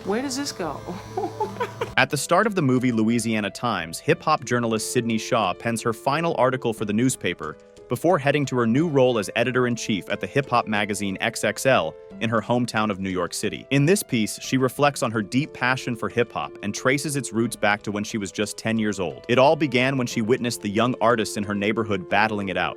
Where does this go? At the start of the movie Louisiana Times, hip-hop journalist Sydney Shaw pens her final article for the newspaper before heading to her new role as editor-in-chief at the hip-hop magazine XXL in her hometown of New York City. In this piece, she reflects on her deep passion for hip-hop and traces its roots back to when she was just 10 years old. It all began when she witnessed the young artists in her neighborhood battling it out,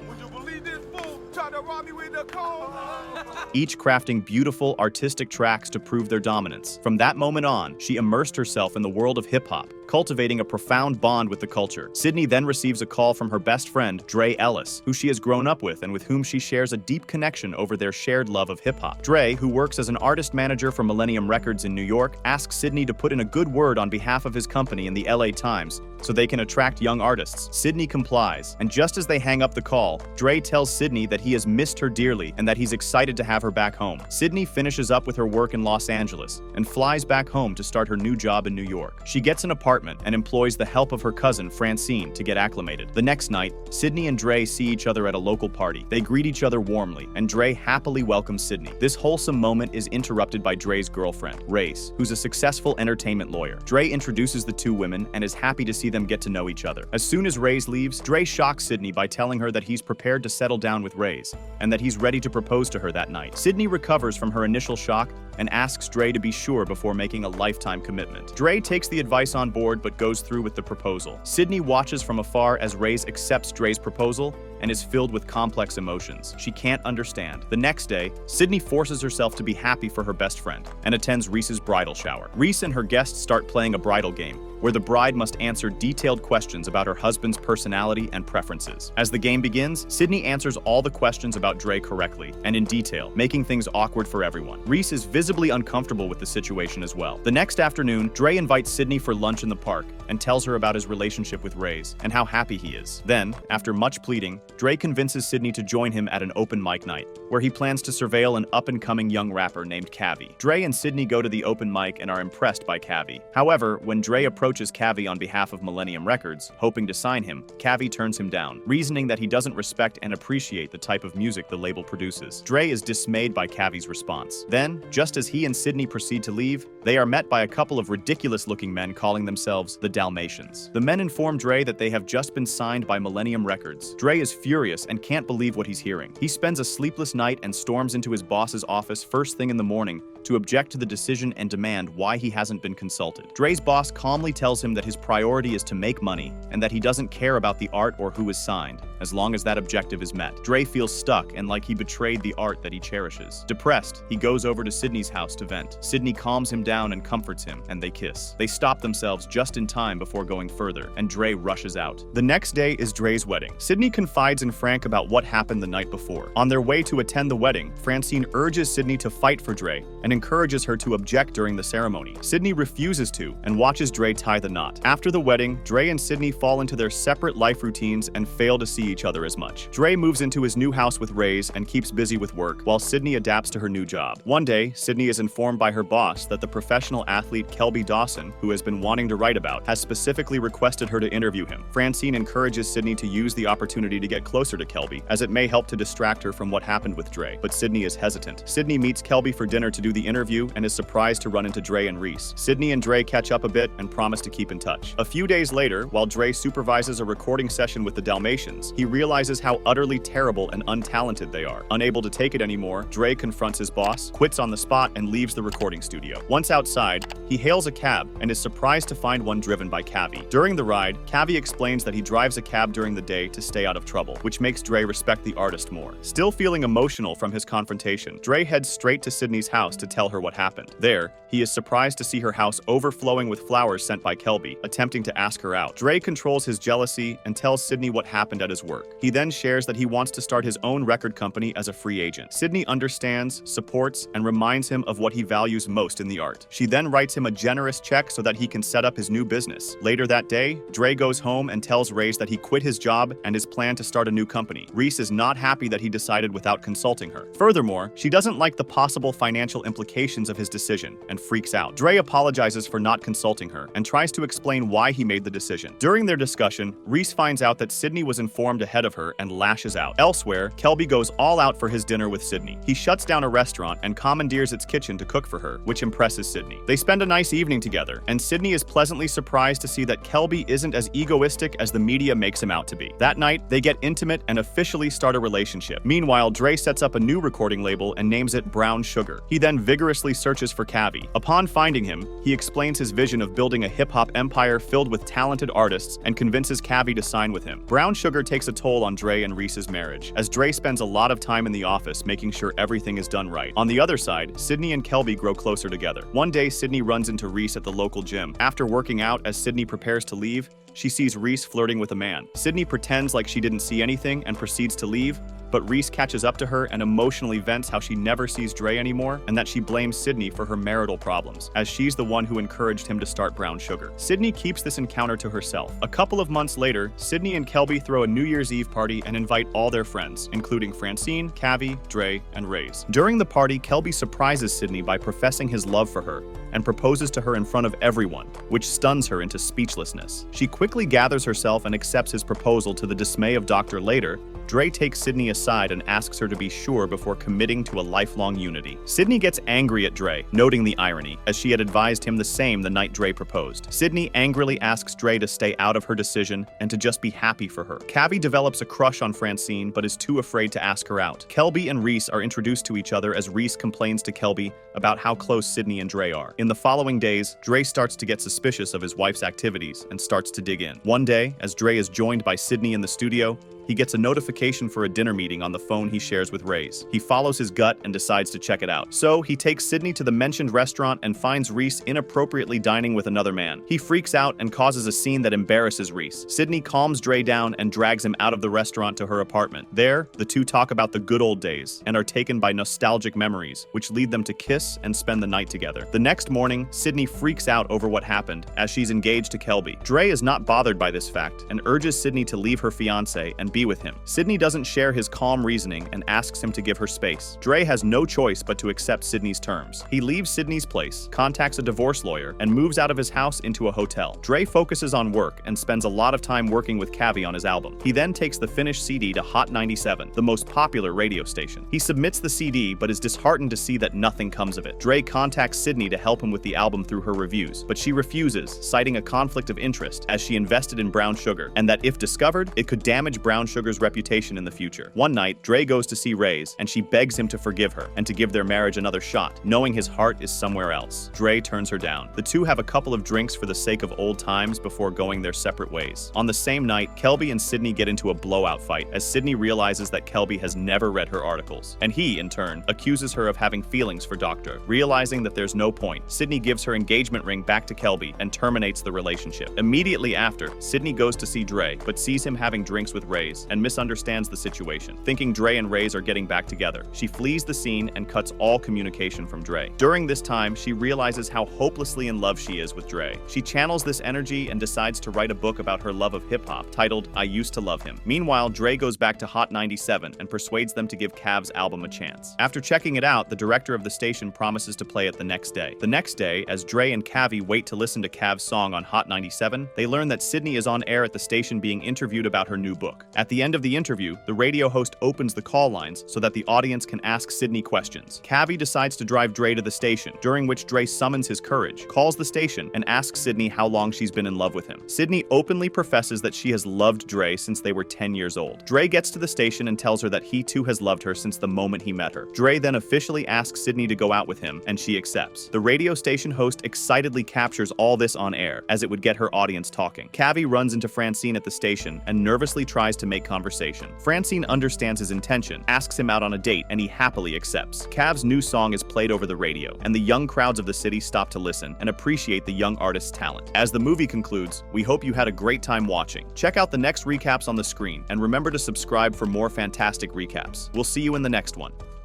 each crafting beautiful, artistic tracks to prove their dominance. From that moment on, she immersed herself in the world of hip-hop, cultivating a profound bond with the culture. Sydney then receives a call from her best friend, Dre Ellis, who she has grown up with and with whom she shares a deep connection over their shared love of hip-hop. Dre, who works as an artist manager for Millennium Records in New York, asks Sydney to put in a good word on behalf of his company in the LA Times so they can attract young artists. Sydney complies, and just as they hang up the call, Dre tells Sydney that he has missed her dearly and that he's excited to have her back home. Sydney finishes up with her work in Los Angeles and flies back home to start her new job in New York. She gets an apartment and employs the help of her cousin, Francine, to get acclimated. The next night, Sydney and Dre see each other at a local party. They greet each other warmly, and Dre happily welcomes Sydney. This wholesome moment is interrupted by Dre's girlfriend, Race, who's a successful entertainment lawyer. Dre introduces the two women and is happy to see them get to know each other. As soon as Race leaves, Dre shocks Sydney by telling her that he's prepared to settle down with Race and that he's ready to propose to her that night. Sydney recovers from her initial shock and asks Dre to be sure before making a lifetime commitment. Dre takes the advice on board but goes through with the proposal. Sydney watches from afar as Race accepts Dre's proposal and is filled with complex emotions. She can't understand. The next day, Sydney forces herself to be happy for her best friend and attends Reese's bridal shower. Reese and her guests start playing a bridal game, where the bride must answer detailed questions about her husband's personality and preferences. As the game begins, Sydney answers all the questions about Dre correctly and in detail, making things awkward for everyone. Reese is visibly uncomfortable with the situation as well. The next afternoon, Dre invites Sydney for lunch in the park and tells her about his relationship with Raze and how happy he is. Then, after much pleading, Dre convinces Sydney to join him at an open mic night, where he plans to surveil an up-and-coming young rapper named Cavi. Dre and Sydney go to the open mic and are impressed by Cavi. However, when Dre approaches Cavi on behalf of Millennium Records, hoping to sign him, Cavi turns him down, reasoning that he doesn't respect and appreciate the type of music the label produces. Dre is dismayed by Cavi's response. Then, just as he and Sydney proceed to leave, they are met by a couple of ridiculous-looking men calling themselves the Dalmatians. The men inform Dre that they have just been signed by Millennium Records. Dre is furious and can't believe what he's hearing. He spends a sleepless night and storms into his boss's office first thing in the morning to object to the decision and demand why he hasn't been consulted. Dre's boss calmly tells him that his priority is to make money and that he doesn't care about the art or who is signed, as long as that objective is met. Dre feels stuck and like he betrayed the art that he cherishes. Depressed, he goes over to Sydney's house to vent. Sydney calms him down and comforts him, and they kiss. They stop themselves just in time before going further, and Dre rushes out. The next day is Dre's wedding. Sydney confides in Frank about what happened the night before. On their way to attend the wedding, Francine urges Sydney to fight for Dre and encourages her to object during the ceremony. Sydney refuses to and watches Dre tie the knot. After the wedding, Dre and Sydney fall into their separate life routines and fail to see each other as much. Dre moves into his new house with Raze and keeps busy with work, while Sydney adapts to her new job. One day, Sydney is informed by her boss that the professional athlete Kelby Dawson, who has been wanting to write about, has specifically requested her to interview him. Francine encourages Sydney to use the opportunity to get closer to Kelby, as it may help to distract her from what happened with Dre, but Sydney is hesitant. Sydney meets Kelby for dinner to do the interview and is surprised to run into Dre and Reese. Sydney and Dre catch up a bit and promise to keep in touch. A few days later, while Dre supervises a recording session with the Dalmatians, he realizes how utterly terrible and untalented they are. Unable to take it anymore, Dre confronts his boss, quits on the spot, and leaves the recording studio. Once outside, he hails a cab and is surprised to find one driven by Cavi. During the ride, Cavi explains that he drives a cab during the day to stay out of trouble, which makes Dre respect the artist more. Still feeling emotional from his confrontation, Dre heads straight to Sydney's house to tell her what happened. There, he is surprised to see her house overflowing with flowers sent by Kelby, attempting to ask her out. Dre controls his jealousy and tells Sydney what happened at his work. He then shares that he wants to start his own record company as a free agent. Sydney understands, supports, and reminds him of what he values most in the art. She then writes him a generous check so that he can set up his new business. Later that day, Dre goes home and tells Raze that he quit his job and his plan to start a new company. Reese is not happy that he decided without consulting her. Furthermore, she doesn't like the possible financial implications of his decision and freaks out. Dre apologizes for not consulting her and tries to explain why he made the decision. During their discussion, Reese finds out that Sydney was informed ahead of her and lashes out. Elsewhere, Kelby goes all out for his dinner with Sydney. He shuts down a restaurant and commandeers its kitchen to cook for her, which impresses Sydney. They spend a nice evening together, and Sydney is pleasantly surprised to see that Kelby isn't as egoistic as the media makes him out to be. That night, they get intimate and officially start a relationship. Meanwhile, Dre sets up a new recording label and names it Brown Sugar. He then vigorously searches for Cavi. Upon finding him, he explains his vision of building a hip-hop empire filled with talented artists and convinces Cavi to sign with him. Brown Sugar takes a toll on Dre and Reese's marriage, as Dre spends a lot of time in the office making sure everything is done right. On the other side, Sydney and Kelby grow closer together. One day, Sydney runs into Reese at the local gym. After working out, as Sydney prepares to leave, she sees Reese flirting with a man. Sydney pretends like she didn't see anything and proceeds to leave, but Reese catches up to her and emotionally vents how she never sees Dre anymore and that she blames Sydney for her marital problems, as she's the one who encouraged him to start Brown Sugar. Sydney keeps this encounter to herself. A couple of months later, Sydney and Kelby throw a New Year's Eve party and invite all their friends, including Francine, Cavi, Dre, and Raze. During the party, Kelby surprises Sydney by professing his love for her and proposes to her in front of everyone, which stuns her into speechlessness. She quickly gathers herself and accepts his proposal to the dismay of Dr. Later. Dre takes Sydney aside and asks her to be sure before committing to a lifelong unity. Sydney gets angry at Dre, noting the irony, as she had advised him the same the night Dre proposed. Sydney angrily asks Dre to stay out of her decision and to just be happy for her. Cavi develops a crush on Francine but is too afraid to ask her out. Kelby and Reese are introduced to each other as Reese complains to Kelby about how close Sydney and Dre are. In the following days, Dre starts to get suspicious of his wife's activities and starts to dig in. One day, as Dre is joined by Sydney in the studio, he gets a notification for a dinner meeting on the phone he shares with Raze. He follows his gut and decides to check it out. So, he takes Sydney to the mentioned restaurant and finds Reese inappropriately dining with another man. He freaks out and causes a scene that embarrasses Reese. Sydney calms Dre down and drags him out of the restaurant to her apartment. There, the two talk about the good old days and are taken by nostalgic memories, which lead them to kiss and spend the night together. The next morning, Sydney freaks out over what happened as she's engaged to Kelby. Dre is not bothered by this fact and urges Sydney to leave her fiancé and be with him. Sydney doesn't share his calm reasoning and asks him to give her space. Dre has no choice but to accept Sydney's terms. He leaves Sydney's place, contacts a divorce lawyer, and moves out of his house into a hotel. Dre focuses on work and spends a lot of time working with Cavi on his album. He then takes the finished CD to Hot 97, the most popular radio station. He submits the CD but is disheartened to see that nothing comes of it. Dre contacts Sydney to help him with the album through her reviews, but she refuses, citing a conflict of interest as she invested in Brown Sugar, and that if discovered, it could damage Brown Sugar's reputation in the future. One night, Dre goes to see Raze, and she begs him to forgive her and to give their marriage another shot, knowing his heart is somewhere else. Dre turns her down. The two have a couple of drinks for the sake of old times before going their separate ways. On the same night, Kelby and Sydney get into a blowout fight as Sydney realizes that Kelby has never read her articles, and he, in turn, accuses her of having feelings for Dr. Realizing that there's no point, Sydney gives her engagement ring back to Kelby and terminates the relationship. Immediately after, Sydney goes to see Dre, but sees him having drinks with Raze and misunderstands the situation. Thinking Dre and Raze are getting back together, she flees the scene and cuts all communication from Dre. During this time, she realizes how hopelessly in love she is with Dre. She channels this energy and decides to write a book about her love of hip-hop, titled I Used to Love Him. Meanwhile, Dre goes back to Hot 97 and persuades them to give Cav's album a chance. After checking it out, the director of the station promises to play it the next day. The next day, as Dre and Cavi wait to listen to Cav's song on Hot 97, they learn that Sydney is on air at the station being interviewed about her new book. At the end of the interview, the radio host opens the call lines so that the audience can ask Sydney questions. Cavi decides to drive Dre to the station, during which Dre summons his courage, calls the station, and asks Sydney how long she's been in love with him. Sydney openly professes that she has loved Dre since they were 10 years old. Dre gets to the station and tells her that he too has loved her since the moment he met her. Dre then officially asks Sydney to go out with him, and she accepts. The radio station host excitedly captures all this on air, as it would get her audience talking. Cavi runs into Francine at the station and nervously tries to make conversation. Francine understands his intention, asks him out on a date, and he happily accepts. Cav's new song is played over the radio, and the young crowds of the city stop to listen and appreciate the young artist's talent. As the movie concludes, we hope you had a great time watching. Check out the next recaps on the screen, and remember to subscribe for more fantastic recaps. We'll see you in the next one.